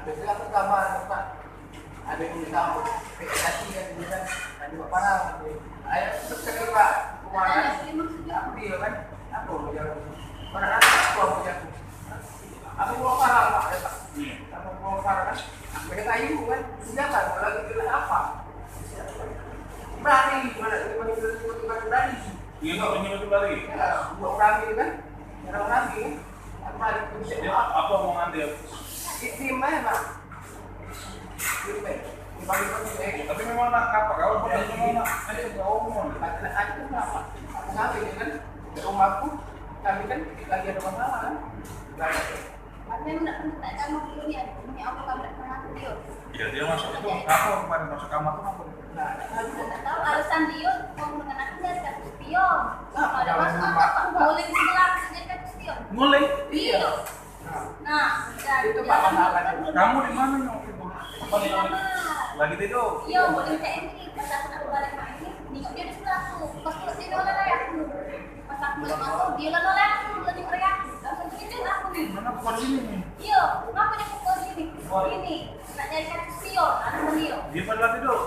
biasanya aku kamar Pak. Ada yang minta vegetasi kan biasa. Tadi Pak Parang. Ayo sekali Pak. Kemana? Aku dia kan. Aku jalan. Pada aku jalan. Aku bawa Parang Pak. Aku bawa Parang kan. Pakai kayu kan. Senjata. Kalau lagi bilang apa? Berani. Mana berani. Iya nggak menyebut lagi. Ya, buat berani kan. Orang berani. Aku balik ke Dia apa omongan dia? tim aja Pak. Tapi memang nak apa? Kalau pun memang nak ada ngomong. Aku kenapa? Aku ngambil kan di rumahku, kami kan lagi ada masalah kan. Memang nak kamu dulu ni, ini aku kamu nak pernah dia. Iya dia masuk itu apa kemarin masuk kamar tuh apa? Nah, Tak tahu alasan dia mau dengan aku dia kat spion. Ada kalau masuk rumah apa? Boleh di sebelah saja kat spion. Mulai. Iya. Nah, itu Pak masalahnya. Kamu di mana nyok? Apa di Sama. lagi tidur? Iya, boleh cek ini. Pas aku nak balik main ni, nengok dia di sebelah aku. Pas aku dia nolak aku. Pas aku balik masuk, dia nolak aku. Dia nolak aku. Langsung begitu aku ni. Mana bukan sini nih? Iya, kenapa dia pukul sini? Ini, nak cari kat spion, ada dia. Di mana tidur?